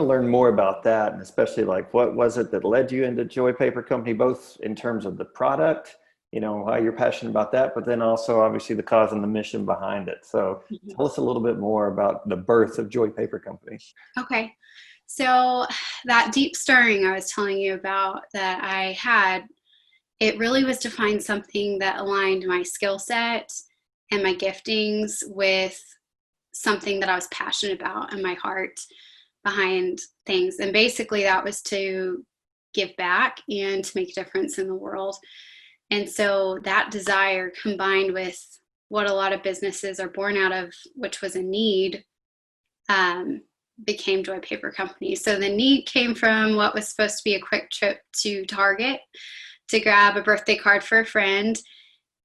to learn more about that, and especially like what was it that led you into Joy Paper Company, both in terms of the product, you know, why you're passionate about that, but then also obviously the cause and the mission behind it. So Mhm. tell us a little bit more about the birth of Joy Paper Company. Okay. So that deep stirring I was telling you about that I had, it really was to find something that aligned my skill set and my giftings with something that I was passionate about and my heart behind things. And basically that was to give back and to make a difference in the world. And so that desire combined with what a lot of businesses are born out of, which was a need, um, became Joy Paper Company. So the need came from what was supposed to be a quick trip to Target to grab a birthday card for a friend.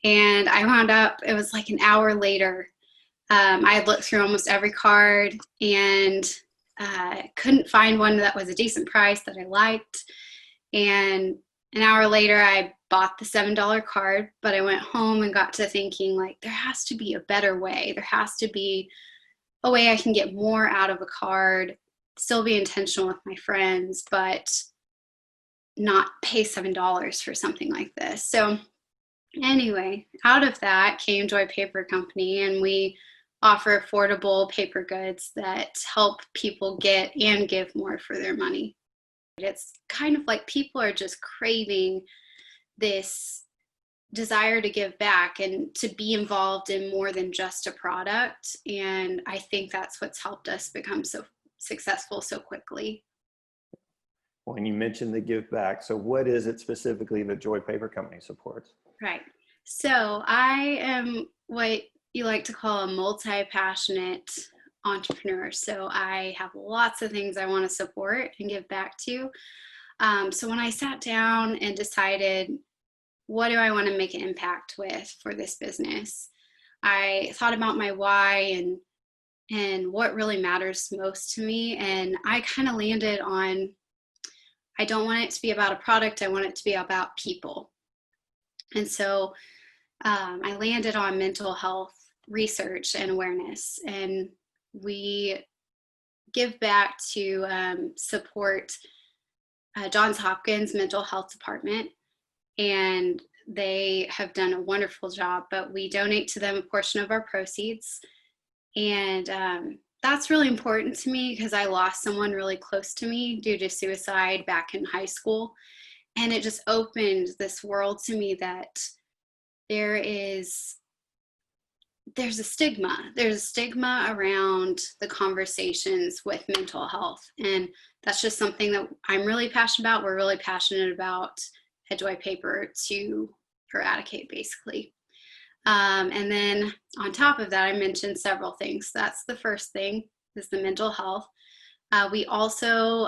And I wound up, it was like an hour later. I had looked through almost every card and couldn't find one that was a decent price that I liked. And an hour later, I bought the $7 card, but I went home and got to thinking, like, there has to be a better way. There has to be a way I can get more out of a card, still be intentional with my friends, but not pay $7 for something like this. So anyway, out of that came Joy Paper Company, and we offer affordable paper goods that help people get and give more for their money. It's kind of like people are just craving this desire to give back and to be involved in more than just a product. And I think that's what's helped us become so successful so quickly. When you mentioned the give back, so what is it specifically that Joy Paper Company supports? Right. So I am what you like to call a multi-passionate entrepreneur. So I have lots of things I want to support and give back to. So when I sat down and decided, what do I want to make an impact with for this business? I thought about my why and what really matters most to me. And I kind of landed on, I don't want it to be about a product. I want it to be about people. And so I landed on mental health research and awareness. And we give back to support Johns Hopkins mental health department. And they have done a wonderful job, but we donate to them a portion of our proceeds. And that's really important to me because I lost someone really close to me due to suicide back in high school. And it just opened this world to me that there's a stigma. There's a stigma around the conversations with mental health. And that's just something that I'm really passionate about. We're really passionate about at Joy Paper to eradicate, basically. And then on top of that, I mentioned several things. That's the first thing, is the mental health. I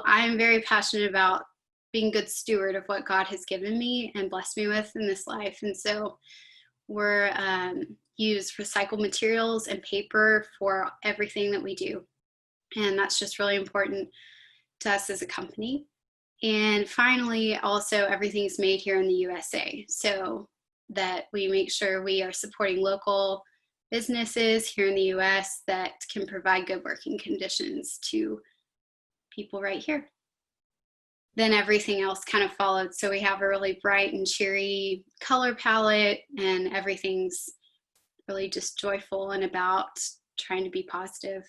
am very passionate about being a good steward of what God has given me and blessed me with in this life. And so we're use recycled materials and paper for everything that we do. And that's just really important to us as a company. And finally, also everything's made here in the USA, so that we make sure we are supporting local businesses here in the US that can provide good working conditions to people right here. Then everything else kind of followed. So we have a really bright and cheery color palette, and everything's really just joyful and about trying to be positive.